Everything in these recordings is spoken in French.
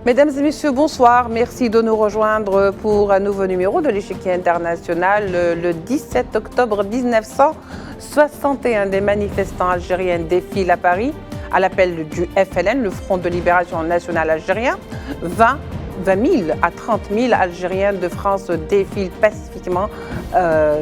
Mesdames et messieurs, bonsoir. Merci de nous rejoindre pour un nouveau numéro de l'échiquier international. Le 17 octobre 1961, des manifestants algériens défilent à Paris à l'appel du FLN, le Front de Libération Nationale Algérien. 20 000 à 30 000 Algériens de France défilent pacifiquement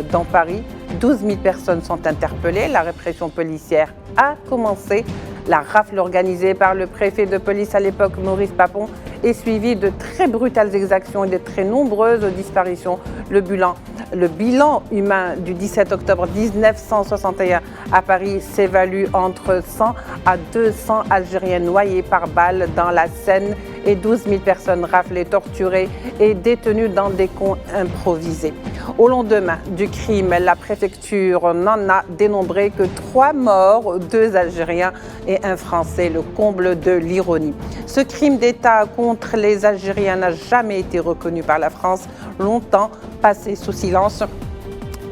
dans Paris. 12 000 personnes sont interpellées. La répression policière a commencé. La rafle organisée par le préfet de police à l'époque, Maurice Papon, est suivie de très brutales exactions et de très nombreuses disparitions. Le bilan humain du 17 octobre 1961 à Paris s'évalue entre 100 à 200 Algériens noyés par balles dans la Seine et 12 000 personnes raflées, torturées et détenues dans des camps improvisés. Au lendemain du crime, la préfecture n'en a dénombré que 3 morts, 2 Algériens et un Français, le comble de l'ironie. Ce crime d'État contre les Algériens n'a jamais été reconnu par la France, longtemps passé sous silence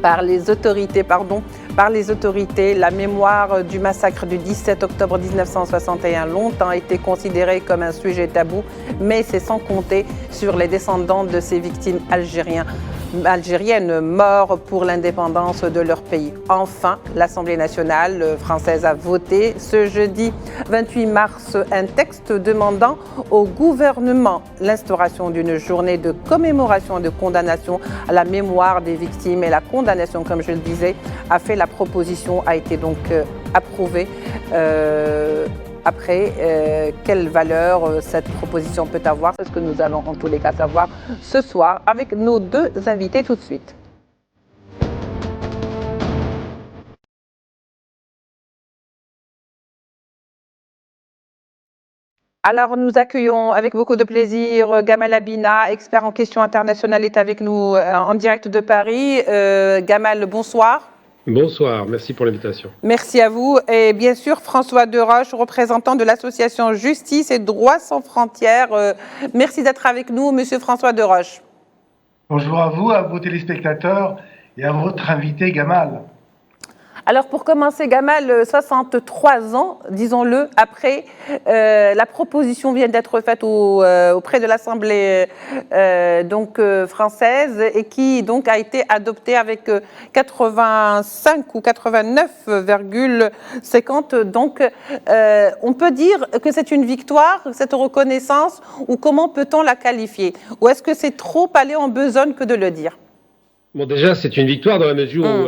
par les autorités. La mémoire du massacre du 17 octobre 1961 longtemps été considérée comme un sujet tabou, mais c'est sans compter sur les descendants de ces victimes algériennes morts pour l'indépendance de leur pays. Enfin, l'Assemblée nationale française a voté ce jeudi 28 mars un texte demandant au gouvernement l'instauration d'une journée de commémoration et de condamnation à la mémoire des victimes, et la condamnation, comme je le disais, la proposition a été donc approuvée. Après, quelle valeur cette proposition peut avoir, c'est ce que nous allons en tous les cas savoir ce soir avec nos 2 invités tout de suite. Alors, nous accueillons avec beaucoup de plaisir Gamal Abina, expert en questions internationales, est avec nous en direct de Paris. Gamal, bonsoir. Bonsoir, merci pour l'invitation. Merci à vous. Et bien sûr, François Deroche, représentant de l'association Justice et Droits sans frontières. Merci d'être avec nous, monsieur François Deroche. Bonjour à vous, à vos téléspectateurs et à votre invité Gamal. Alors pour commencer, Gamal, 63 ans, disons-le, après, la proposition vient d'être faite auprès de l'Assemblée française, et qui donc a été adoptée avec 85 ou 89,50. Donc on peut dire que c'est une victoire, cette reconnaissance, ou comment peut-on la qualifier? Ou est-ce que c'est trop aller en besogne que de le dire? Bon, déjà, c'est une victoire dans la mesure où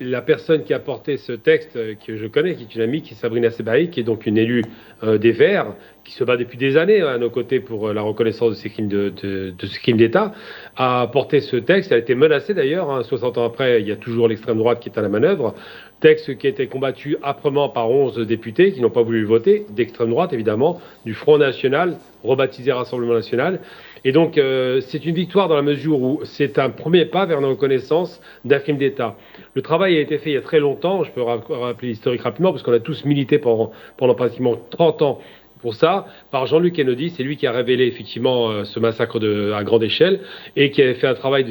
la personne qui a porté ce texte, que je connais, qui est une amie, qui est Sabrina Sebaï, qui est donc une élue des Verts, qui se bat depuis des années à nos côtés pour la reconnaissance de ces crimes d'État, a porté ce texte. Elle a été menacée d'ailleurs, 60 ans après, il y a toujours l'extrême droite qui est à la manœuvre. Texte qui a été combattu âprement par 11 députés qui n'ont pas voulu le voter, d'extrême droite évidemment, du Front National, rebaptisé Rassemblement National. Et donc c'est une victoire dans la mesure où c'est un premier pas vers une reconnaissance d'un crime d'État. Le travail a été fait il y a très longtemps, je peux rappeler l'historique rapidement, parce qu'on a tous milité pendant pratiquement 30 ans pour ça, par Jean-Luc Kennedy. C'est lui qui a révélé effectivement ce massacre à grande échelle et qui avait fait un travail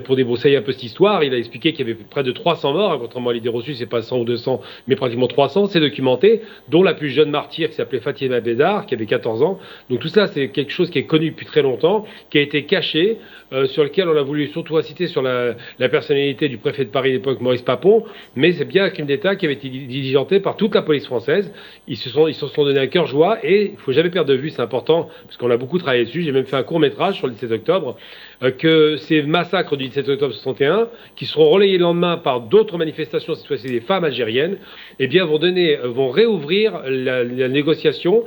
pour débroussailler un peu cette histoire. Il a expliqué qu'il y avait près de 300 morts, contrairement à l'idée reçue, c'est pas 100 ou 200, mais pratiquement 300, c'est documenté, dont la plus jeune martyre qui s'appelait Fatima Bédar, qui avait 14 ans. Donc tout ça, c'est quelque chose qui est connu depuis très longtemps, qui a été caché, sur lequel on a voulu surtout inciter sur la personnalité du préfet de Paris à l'époque, Maurice Papon, mais c'est bien un crime d'État qui avait été diligenté par toute la police française. Ils se sont donné un cœur joie, et il ne faut jamais perdre de vue, c'est important, parce qu'on a beaucoup travaillé dessus, j'ai même fait un court-métrage sur le 17 octobre, que ces massacres du 17 octobre 61, qui seront relayés le lendemain par d'autres manifestations, cette fois-ci des femmes algériennes, eh bien vont réouvrir la négociation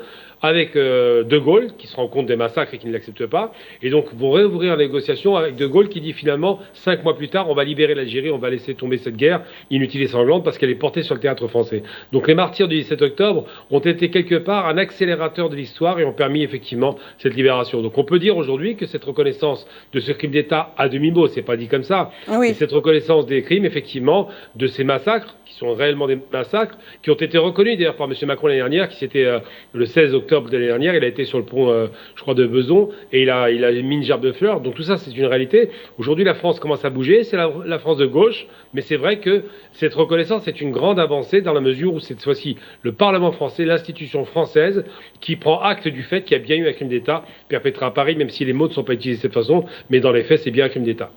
avec De Gaulle, qui se rend compte des massacres et qui ne l'accepte pas, et donc vont réouvrir la négociation avec De Gaulle, qui dit finalement, 5 mois plus tard, on va libérer l'Algérie, on va laisser tomber cette guerre inutile et sanglante, parce qu'elle est portée sur le théâtre français. Donc les martyrs du 17 octobre ont été quelque part un accélérateur de l'histoire et ont permis effectivement cette libération. Donc on peut dire aujourd'hui que cette reconnaissance de ce crime d'État à demi-mot, c'est pas dit comme ça, oui. Et cette reconnaissance des crimes, effectivement, de ces massacres, qui sont réellement des massacres, qui ont été reconnus d'ailleurs par M. Macron l'année dernière, qui c'était le 16 octobre octobre de l'année dernière, il a été sur le pont, je crois, de Besançon, et il a mis une gerbe de fleurs. Donc tout ça, c'est une réalité. Aujourd'hui, la France commence à bouger. C'est la France de gauche, mais c'est vrai que cette reconnaissance est une grande avancée dans la mesure où cette fois-ci, le Parlement français, l'institution française, qui prend acte du fait qu'il y a bien eu un crime d'État perpétré à Paris, même si les mots ne sont pas utilisés de cette façon, mais dans les faits, c'est bien un crime d'État.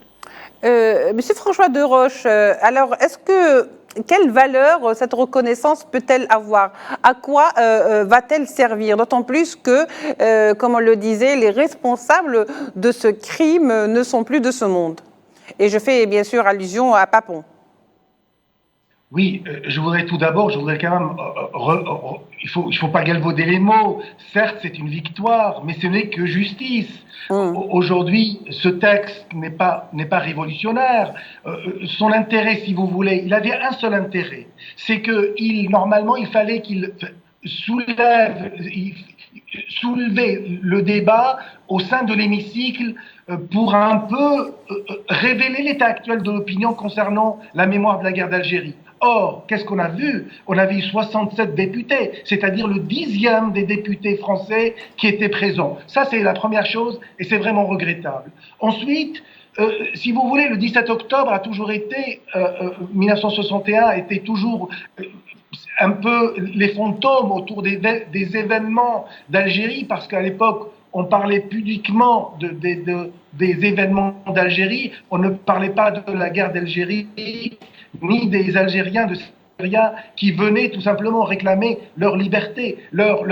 Monsieur François Deroche, alors quelle valeur cette reconnaissance peut-elle avoir? À quoi va-t-elle servir? D'autant plus que, comme on le disait, les responsables de ce crime ne sont plus de ce monde. Et je fais bien sûr allusion à Papon. Oui, je voudrais quand même, il faut pas galvauder les mots. Certes, c'est une victoire, mais ce n'est que justice. Aujourd'hui, ce texte n'est pas révolutionnaire. Son intérêt, si vous voulez, il avait un seul intérêt, c'est que normalement, il fallait qu'il soulevait le débat au sein de l'hémicycle pour un peu révéler l'état actuel de l'opinion concernant la mémoire de la guerre d'Algérie. Or, qu'est-ce qu'on a vu? On avait eu 67 députés, c'est-à-dire le 10e des députés français qui étaient présents. Ça, c'est la première chose, et c'est vraiment regrettable. Ensuite, si vous voulez, le 17 octobre a toujours été, 1961 était toujours un peu les fantômes autour des événements d'Algérie, parce qu'à l'époque, on parlait pudiquement des événements d'Algérie, on ne parlait pas de la guerre d'Algérie, ni des Algériens de Syrie qui venaient tout simplement réclamer leur liberté, leur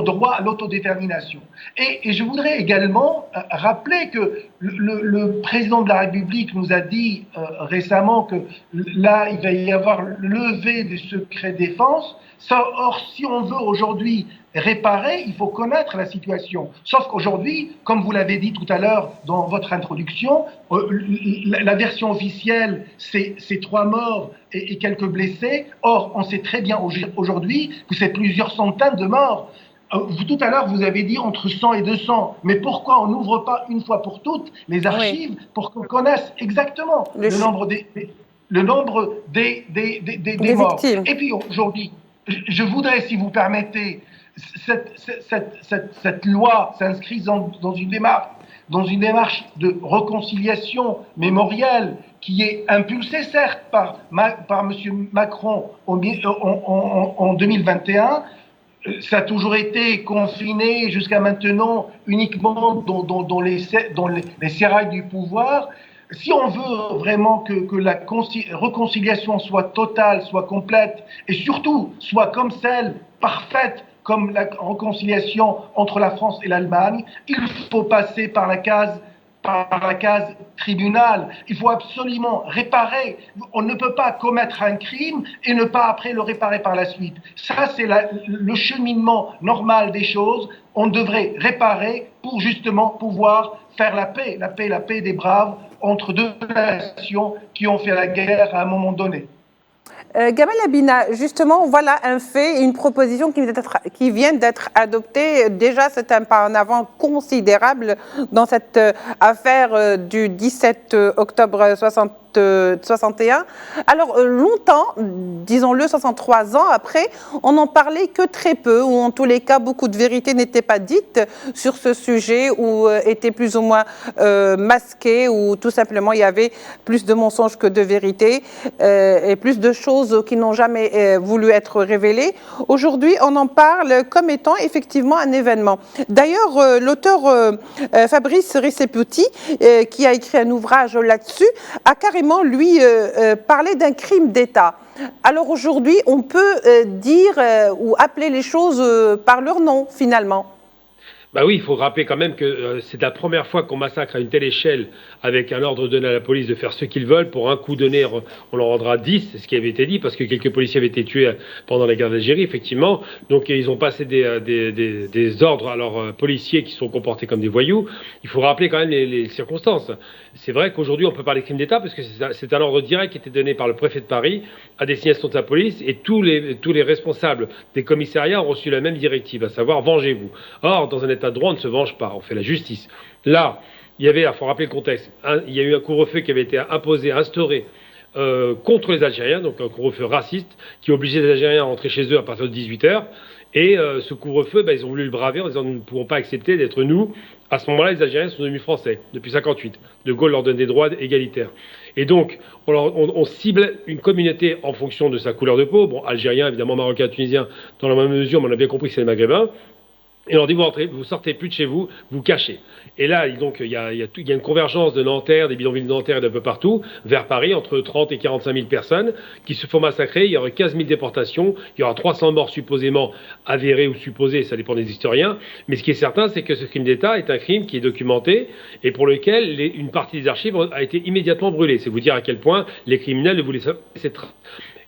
droit à l'autodétermination. Et je voudrais également rappeler que le président de la République nous a dit récemment que là, il va y avoir levée des secrets défense. Or, si on veut aujourd'hui réparer, il faut connaître la situation. Sauf qu'aujourd'hui, comme vous l'avez dit tout à l'heure dans votre introduction, la version officielle, c'est 3 morts et quelques blessés. Or, on sait très bien aujourd'hui que c'est plusieurs centaines de morts. Tout à l'heure, vous avez dit entre 100 et 200. Mais pourquoi on n'ouvre pas une fois pour toutes les archives pour qu'on connaisse exactement le nombre des morts. Victimes. Et puis aujourd'hui, je voudrais, si vous permettez, cette loi s'inscrit dans une démarche de réconciliation mémorielle qui est impulsée certes par M. Macron en 2021. Ça a toujours été confiné jusqu'à maintenant uniquement dans les sérails du pouvoir. Si on veut vraiment que la réconciliation soit totale, soit complète, et surtout soit comme celle parfaite, comme la réconciliation entre la France et l'Allemagne, il faut passer par la case tribunal. Il faut absolument réparer. On ne peut pas commettre un crime et ne pas après le réparer par la suite. Ça, c'est le cheminement normal des choses. On devrait réparer pour justement pouvoir faire la paix des braves entre deux nations qui ont fait la guerre à un moment donné. Gamal Abina, justement, voilà un fait, une proposition qui vient d'être adoptée. Déjà, c'est un pas en avant considérable dans cette affaire du 17 octobre 61. Alors, longtemps, disons-le, 63 ans après, on n'en parlait que très peu, ou en tous les cas, beaucoup de vérités n'étaient pas dites sur ce sujet, ou étaient plus ou moins masquées, ou tout simplement, il y avait plus de mensonges que de vérités, et plus de choses qui n'ont jamais voulu être révélées. Aujourd'hui, on en parle comme étant effectivement un événement. D'ailleurs, l'auteur Fabrice Riceputi, qui a écrit un ouvrage là-dessus, a carrément, lui, parlé d'un crime d'État. Alors aujourd'hui, on peut dire ou appeler les choses par leur nom, finalement. Bah oui, il faut rappeler quand même que c'est la première fois qu'on massacre à une telle échelle avec un ordre donné à la police de faire ce qu'ils veulent. Pour un coup donné, on leur rendra 10, c'est ce qui avait été dit, parce que quelques policiers avaient été tués pendant la guerre d'Algérie, effectivement. Donc ils ont passé des ordres à leurs policiers qui sont comportés comme des voyous. Il faut rappeler quand même les circonstances. C'est vrai qu'aujourd'hui, on peut parler de crime d'État, parce que c'est un ordre direct qui était donné par le préfet de Paris à destination de sa police, et tous les responsables des commissariats ont reçu la même directive, à savoir vengez-vous. Or, dans un état de droit, on ne se venge pas, on fait la justice. Là, il faut rappeler le contexte, il y a eu un couvre-feu qui avait été imposé, instauré contre les Algériens, donc un couvre-feu raciste qui obligeait les Algériens à rentrer chez eux à partir de 18h. Et ce couvre-feu, ils ont voulu le braver en disant nous ne pouvons pas accepter d'être nous. À ce moment-là, les Algériens sont devenus français depuis 1958. De Gaulle leur donne des droits égalitaires. Et donc, on cible une communauté en fonction de sa couleur de peau. Bon, Algériens, évidemment, Marocains, Tunisiens, dans la même mesure, mais on a bien compris que c'est les Maghrébins. Et on leur dit, vous sortez plus de chez vous, vous cachez. Et là, donc, il y a une convergence de Nanterre, des bidonvilles de Nanterre et d'un peu partout, vers Paris, entre 30 et 45 000 personnes qui se font massacrer. Il y aura 15 000 déportations, il y aura 300 morts supposément avérés ou supposés, ça dépend des historiens. Mais ce qui est certain, c'est que ce crime d'État est un crime qui est documenté et pour lequel une partie des archives a été immédiatement brûlée. C'est vous dire à quel point les criminels ne voulaient pas cette trace.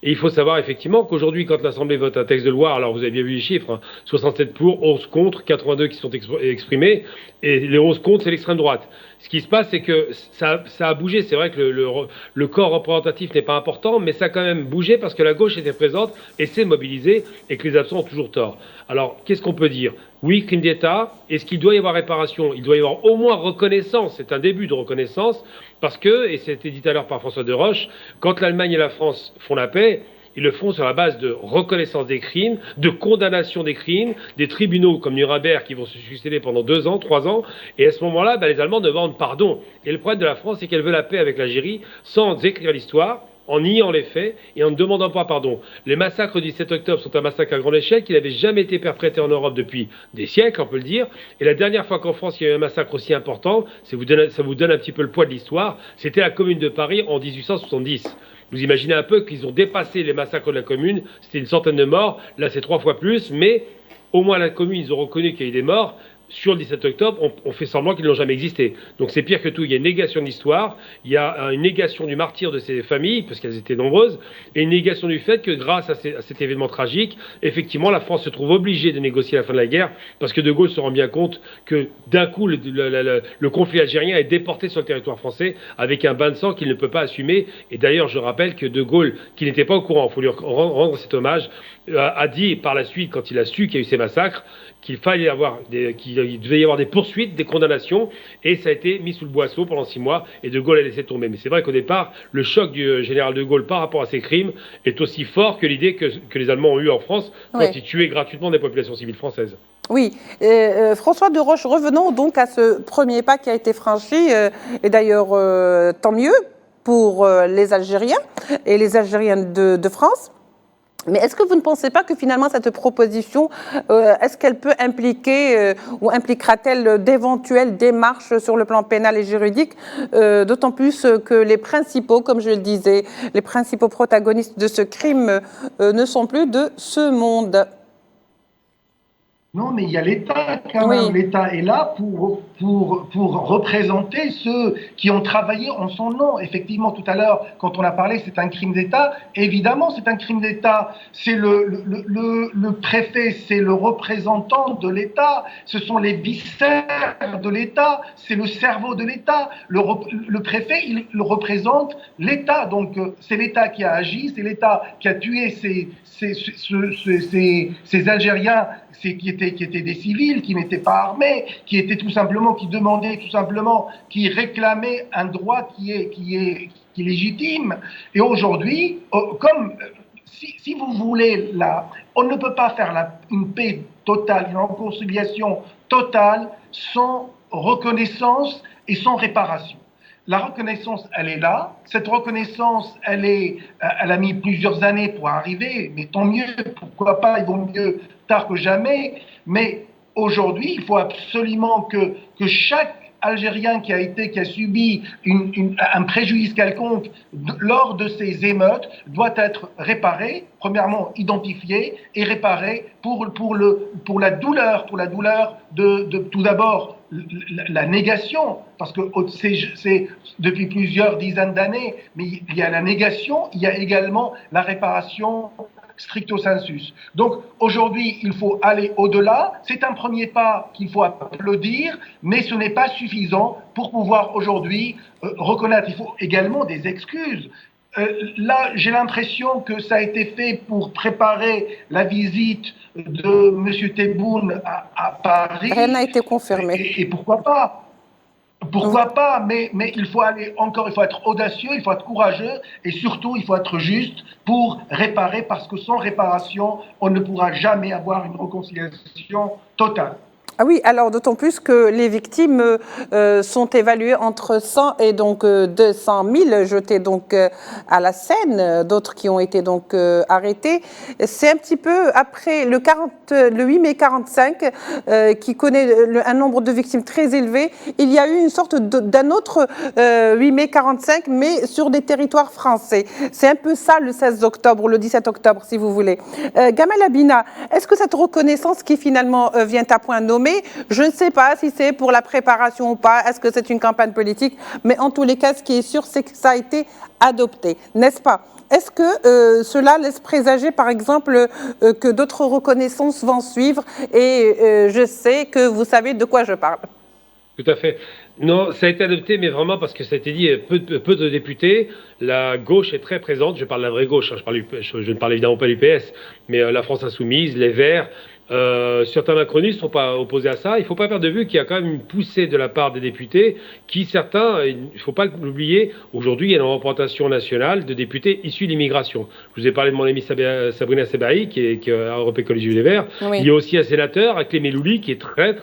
Et il faut savoir effectivement qu'aujourd'hui, quand l'Assemblée vote un texte de loi, alors vous avez bien vu les chiffres, 67 pour, 11 contre, 82 qui sont exprimés, et les 11 contre, c'est l'extrême droite. Ce qui se passe, c'est que ça a bougé. C'est vrai que le corps représentatif n'est pas important, mais ça a quand même bougé parce que la gauche était présente et s'est mobilisée et que les absents ont toujours tort. Alors, qu'est-ce qu'on peut dire? Oui, crime d'État. Est-ce qu'il doit y avoir réparation? Il doit y avoir au moins reconnaissance. C'est un début de reconnaissance parce que, et c'était dit tout à l'heure par François Deroche, quand l'Allemagne et la France font la paix, ils le font sur la base de reconnaissance des crimes, de condamnation des crimes, des tribunaux comme Nuremberg qui vont se succéder pendant 2 ans, 3 ans. Et à ce moment-là, les Allemands demandent pardon. Et le problème de la France, c'est qu'elle veut la paix avec l'Algérie sans écrire l'histoire, en niant les faits et en ne demandant pas pardon. Les massacres du 17 octobre sont un massacre à grande échelle qui n'avait jamais été perpétré en Europe depuis des siècles, on peut le dire. Et la dernière fois qu'en France il y a eu un massacre aussi important, ça vous donne un petit peu le poids de l'histoire, c'était la Commune de Paris en 1870. Vous imaginez un peu qu'ils ont dépassé les massacres de la Commune, c'était une centaine de morts, là c'est 3 fois plus, mais au moins la Commune, ils ont reconnu qu'il y a eu des morts. Sur le 17 octobre, on fait semblant qu'ils n'ont jamais existé. Donc c'est pire que tout. Il y a une négation de l'histoire, il y a une négation du martyre de ces familles, parce qu'elles étaient nombreuses, et une négation du fait que grâce à cet événement tragique, effectivement, la France se trouve obligée de négocier la fin de la guerre, parce que De Gaulle se rend bien compte que d'un coup, le conflit algérien est déporté sur le territoire français avec un bain de sang qu'il ne peut pas assumer. Et d'ailleurs, je rappelle que De Gaulle, qui n'était pas au courant, il faut lui rendre cet hommage, a dit par la suite, quand il a su qu'il y a eu ces massacres, qu'il devait y avoir des poursuites, des condamnations, et ça a été mis sous le boisseau pendant 6 mois, et De Gaulle a laissé tomber. Mais c'est vrai qu'au départ, le choc du général De Gaulle par rapport à ces crimes est aussi fort que l'idée que les Allemands ont eue en France quand ils tuaient gratuitement des populations civiles françaises. Oui, François Deroche, revenons donc à ce premier pas qui a été franchi, et d'ailleurs tant mieux pour les Algériens et les Algériennes de France. Mais est-ce que vous ne pensez pas que finalement cette proposition, est-ce qu'elle peut impliquer ou impliquera-t-elle d'éventuelles démarches sur le plan pénal et juridique, d'autant plus que les principaux, comme je le disais, les principaux protagonistes de ce crime ne sont plus de ce monde? Non, mais il y a l'État quand même. Oui. L'État est là pour représenter ceux qui ont travaillé en son nom. Effectivement, tout à l'heure, quand on a parlé, c'est un crime d'État. Évidemment, c'est un crime d'État. C'est le préfet, c'est le représentant de l'État. Ce sont les viscères de l'État. C'est le cerveau de l'État. Le préfet, il représente l'État. Donc, c'est l'État qui a agi, c'est l'État qui a tué ces Algériens qui étaient des civils, qui n'étaient pas armés, qui demandaient tout simplement, qui réclamaient un droit qui est légitime. Et aujourd'hui, si vous voulez, on ne peut pas faire une paix totale, une réconciliation totale sans reconnaissance et sans réparation. La reconnaissance, elle est là. Cette reconnaissance, elle a mis plusieurs années pour arriver, mais tant mieux, pourquoi pas, il vaut mieux tard que jamais. Mais aujourd'hui, il faut absolument que chaque Algérien qui a subi un préjudice quelconque lors de ces émeutes doit être réparé, premièrement identifié et réparé pour la douleur de tout d'abord la négation, parce que c'est depuis plusieurs dizaines d'années, mais il y a la négation, il y a également la réparation stricto sensus. Donc aujourd'hui, il faut aller au-delà. C'est un premier pas qu'il faut applaudir, mais ce n'est pas suffisant pour pouvoir aujourd'hui reconnaître. Il faut également des excuses. Là, j'ai l'impression que ça a été fait pour préparer la visite de M. Tebboune à Paris. Rien n'a été confirmé. Et pourquoi pas? Pourquoi pas, mais il faut aller encore, il faut être audacieux, il faut être courageux et surtout il faut être juste pour réparer parce que sans réparation, on ne pourra jamais avoir une réconciliation totale. Ah oui, alors d'autant plus que les victimes sont évaluées entre 100 et donc 200 000 jetées donc à la Seine, d'autres qui ont été donc arrêtés. C'est un petit peu après le 8 mai 45 qui connaît un nombre de victimes très élevé. Il y a eu une sorte d'un autre 8 mai 45, mais sur des territoires français. C'est un peu ça le 16 octobre ou le 17 octobre, si vous voulez. Gamal Abina, est-ce que cette reconnaissance qui finalement vient à point nommé, je ne sais pas si c'est pour la préparation ou pas, est-ce que c'est une campagne politique, mais en tous les cas, ce qui est sûr, c'est que ça a été adopté, n'est-ce pas? Est-ce que cela laisse présager, par exemple, que d'autres reconnaissances vont suivre? Et je sais que vous savez de quoi je parle. Tout à fait. Non, ça a été adopté, mais vraiment parce que ça a été dit, peu de députés. La gauche est très présente. Je parle de la vraie gauche. Hein, je ne parle évidemment pas du PS, mais la France Insoumise, les Verts. Certains macronistes ne sont pas opposés à ça. Il ne faut pas perdre de vue qu'il y a quand même une poussée de la part des députés qui, certains, il ne faut pas l'oublier, aujourd'hui, il y a une représentation nationale de députés issus de l'immigration. Je vous ai parlé de mon amie Sabrina Sebahi, qui est à Europe Écologie Les Verts. Oui. Il y a aussi un sénateur, Clément Louli, qui est très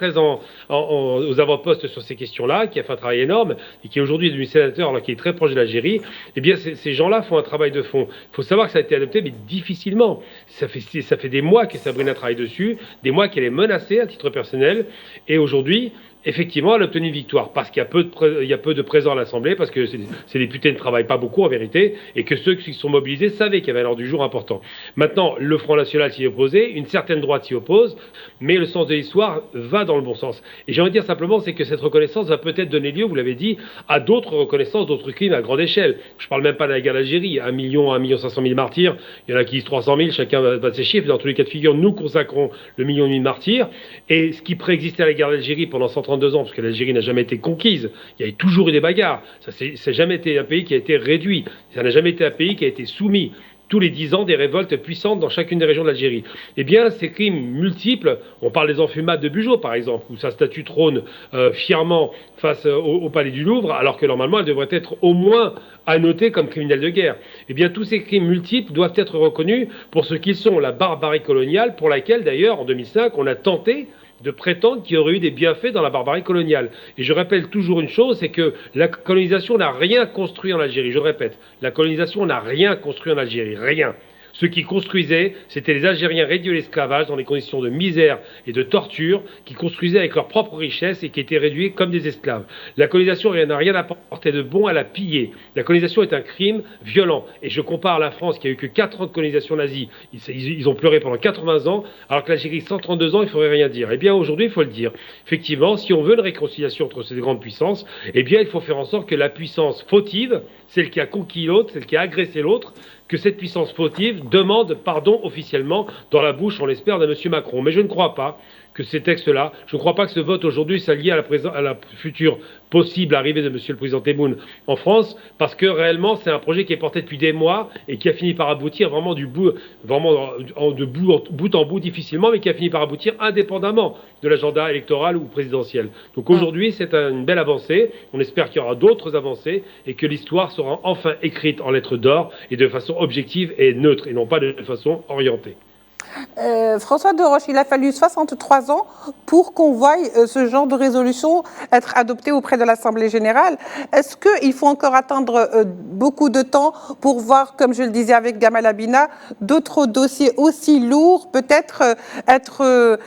aux avant-postes sur ces questions-là, qui a fait un travail énorme et qui aujourd'hui est devenu sénateur alors qu'il est très proche de l'Algérie. Eh bien, ces gens-là font un travail de fond. Il faut savoir que ça a été adopté, mais difficilement. Ça fait des mois que Sabrina travaille dessus, des mois qu'elle est menacée à titre personnel, et aujourd'hui, effectivement, elle a obtenu une victoire parce qu'il y a peu de présents à l'Assemblée, parce que ces députés ne travaillent pas beaucoup en vérité, et que ceux qui sont mobilisés savaient qu'il y avait un ordre du jour important. Maintenant, le Front National s'y est opposé, une certaine droite s'y oppose, mais le sens de l'histoire va dans le bon sens. Et j'ai envie de dire simplement, c'est que cette reconnaissance va peut-être donner lieu, vous l'avez dit, à d'autres reconnaissances, d'autres crimes à grande échelle. Je ne parle même pas de la guerre d'Algérie, 1 500 000 martyrs, il y en a qui disent 300 000, chacun va de ses chiffres. Dans tous les cas de figure, nous consacrons le 1,5 million de martyrs, et ce qui préexistait à la guerre d'Algérie pendant 132 ans, parce que l'Algérie n'a jamais été conquise, il y a toujours eu des bagarres, ça n'a jamais été un pays qui a été réduit, ça n'a jamais été un pays qui a été soumis. Tous les 10 ans, des révoltes puissantes dans chacune des régions de l'Algérie. Eh bien, ces crimes multiples, on parle des enfumades de Bugeaud, par exemple, où sa statue trône fièrement face au palais du Louvre, alors que normalement, elle devrait être au moins annotée comme criminelle de guerre. Eh bien, tous ces crimes multiples doivent être reconnus pour ce qu'ils sont, la barbarie coloniale, pour laquelle, d'ailleurs, en 2005, on a tenté de prétendre qu'il y aurait eu des bienfaits dans la barbarie coloniale. Et je rappelle toujours une chose, c'est que la colonisation n'a rien construit en Algérie. Je répète, la colonisation n'a rien construit en Algérie, rien. Ce qui construisait, c'était les Algériens réduits à l'esclavage dans des conditions de misère et de torture, qui construisaient avec leurs propres richesses et qui étaient réduits comme des esclaves. La colonisation n'a rien apporté de bon, à la piller. La colonisation est un crime violent. Et je compare la France, qui a eu que 4 ans de colonisation nazie, ils ont pleuré pendant 80 ans, alors que l'Algérie, 132 ans, il ne faudrait rien dire. Eh bien, aujourd'hui, il faut le dire. Effectivement, si on veut une réconciliation entre ces grandes puissances, eh bien, il faut faire en sorte que la puissance fautive, celle qui a conquis l'autre, celle qui a agressé l'autre, que cette puissance fautive demande pardon officiellement dans la bouche, on l'espère, de M. Macron. Mais je ne crois pas que ces textes-là, je ne crois pas que ce vote aujourd'hui s'allie à la future possible arrivée de M. le Président Tebboune en France, parce que réellement, c'est un projet qui est porté depuis des mois et qui a fini par aboutir vraiment de bout en bout difficilement, mais qui a fini par aboutir indépendamment de l'agenda électoral ou présidentiel. Donc aujourd'hui, c'est une belle avancée. On espère qu'il y aura d'autres avancées et que l'histoire sera enfin écrite en lettres d'or et de façon objective et neutre, et non pas de façon orientée. François de Roche, il a fallu 63 ans pour qu'on voie ce genre de résolution être adoptée auprès de l'Assemblée générale. Est-ce qu'il faut encore attendre beaucoup de temps pour voir, comme je le disais avec Gamal Abina, d'autres dossiers aussi lourds peut-être être,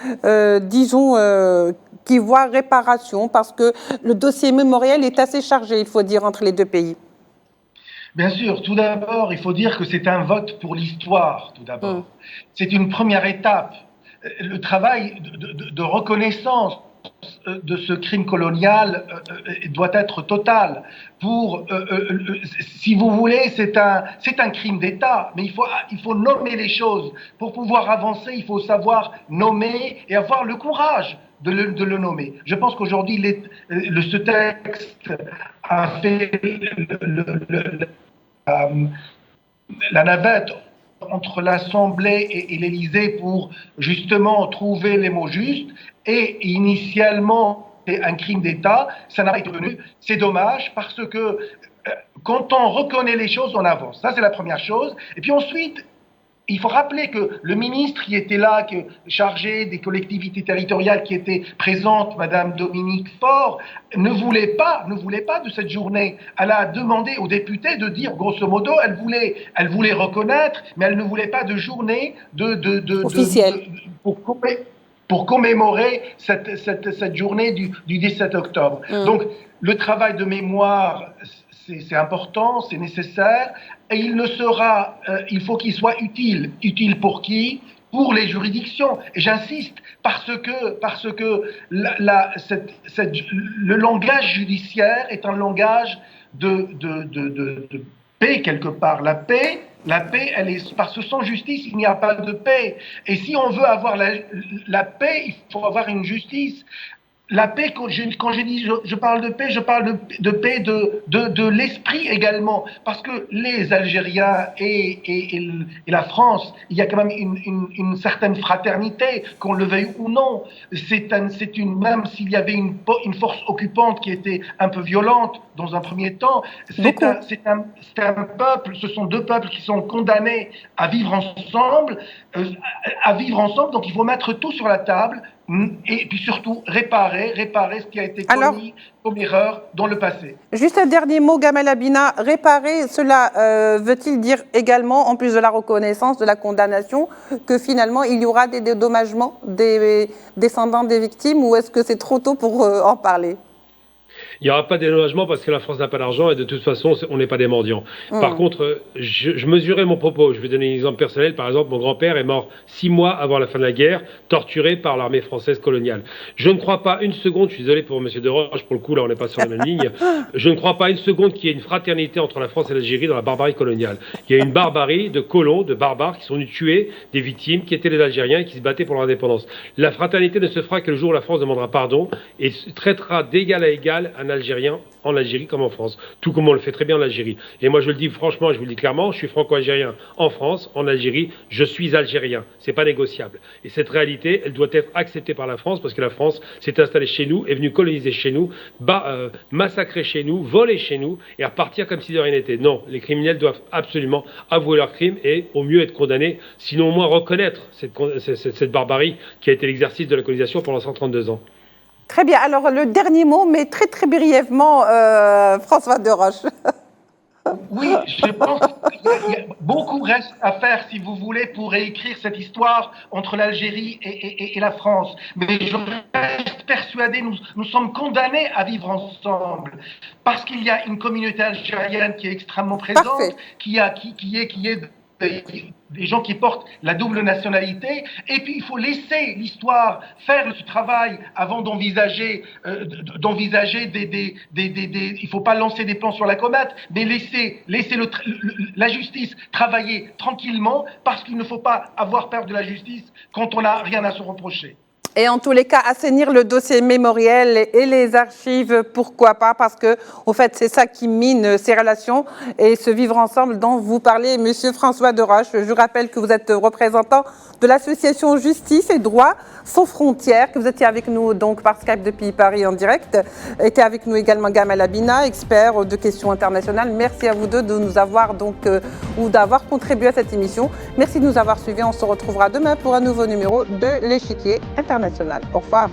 disons, qui voient réparation, parce que le dossier mémoriel est assez chargé, il faut dire, entre les deux pays? Bien sûr, tout d'abord, il faut dire que c'est un vote pour l'histoire, tout d'abord. C'est une première étape. Le travail de reconnaissance de ce crime colonial doit être total. Si vous voulez, c'est un crime d'État, mais il faut nommer les choses. Pour pouvoir avancer, il faut savoir nommer et avoir le courage de le nommer. Je pense qu'aujourd'hui, ce texte a fait la navette entre l'Assemblée et l'Élysée pour justement trouver les mots justes. Et initialement, c'est un crime d'État, ça n'a pas été retenu. C'est dommage parce que quand on reconnaît les choses, on avance. Ça, c'est la première chose. Et puis ensuite, il faut rappeler que le ministre qui était là, chargé des collectivités territoriales qui était présente, Madame Dominique Faure, ne voulait pas de cette journée. Elle a demandé aux députés de dire, grosso modo, elle voulait reconnaître, mais elle ne voulait pas de journée officielle pour commémorer cette journée du 17 octobre. Donc, le travail de mémoire, c'est important, c'est nécessaire, et il faut qu'il soit utile. Utile pour qui? Pour les juridictions. Et j'insiste, parce que le langage judiciaire est un langage de paix quelque part. La paix, elle est, parce que sans justice, il n'y a pas de paix. Et si on veut avoir la paix, il faut avoir une justice. La paix, quand je parle de paix, je parle de paix de l'esprit également. Parce que les Algériens et la France, il y a quand même une certaine fraternité, qu'on le veuille ou non. Même s'il y avait une force occupante qui était un peu violente dans un premier temps, c'est un peuple, ce sont deux peuples qui sont condamnés à vivre ensemble, donc il faut mettre tout sur la table, et puis surtout réparer ce qui a été commis comme erreur dans le passé. Juste un dernier mot, Gamal Abina. Réparer, cela veut-il dire également, en plus de la reconnaissance, de la condamnation, que finalement il y aura des dédommagements des descendants des victimes, ou est-ce que c'est trop tôt pour en parler? Il n'y aura pas de dédommagement parce que la France n'a pas d'argent et de toute façon, on n'est pas des mendiants. Par contre, je mesurais mon propos. Je vais donner un exemple personnel. Par exemple, mon grand-père est mort 6 mois avant la fin de la guerre, torturé par l'armée française coloniale. Je ne crois pas une seconde, je suis désolé pour M. Deroche, pour le coup, là, on n'est pas sur la même ligne. Je ne crois pas une seconde qu'il y ait une fraternité entre la France et l'Algérie dans la barbarie coloniale. Il y a une barbarie de colons, de barbares qui sont venus tuer des victimes qui étaient les Algériens et qui se battaient pour leur indépendance. La fraternité ne se fera que le jour où la France demandera pardon et traitera d'égal à égal un Algérien en Algérie comme en France, tout comme on le fait très bien en Algérie. Et moi je le dis franchement, je vous le dis clairement, je suis franco-algérien en France, en Algérie, je suis algérien, c'est pas négociable. Et cette réalité, elle doit être acceptée par la France parce que la France s'est installée chez nous, est venue coloniser chez nous, massacrer chez nous, voler chez nous et repartir comme si de rien n'était. Non, les criminels doivent absolument avouer leurs crimes et au mieux être condamnés, sinon au moins reconnaître cette barbarie qui a été l'exercice de la colonisation pendant 132 ans. Très bien. Alors, le dernier mot, mais très, très brièvement, François Deroche. Oui, je pense qu'il beaucoup reste à faire, si vous voulez, pour réécrire cette histoire entre l'Algérie et la France. Mais je reste persuadé, nous sommes condamnés à vivre ensemble. Parce qu'il y a une communauté algérienne qui est extrêmement présente, qui est des gens qui portent la double nationalité, et puis il faut laisser l'histoire faire ce travail avant d'envisager il faut pas lancer des plans sur la comète, mais laisser la justice travailler tranquillement, parce qu'il ne faut pas avoir peur de la justice quand on n'a rien à se reprocher. Et en tous les cas, assainir le dossier mémoriel et les archives, pourquoi pas, parce que, au fait, c'est ça qui mine ces relations et ce vivre ensemble dont vous parlez, Monsieur François Deroche. Je rappelle que vous êtes représentant de l'association Justice et Droit sans frontières, que vous étiez avec nous donc par Skype depuis Paris en direct. Était avec nous également Gamal Abina, expert de questions internationales. Merci à vous deux de nous avoir ou d'avoir contribué à cette émission. Merci de nous avoir suivis. On se retrouvera demain pour un nouveau numéro de l'Échiquier international. Au revoir.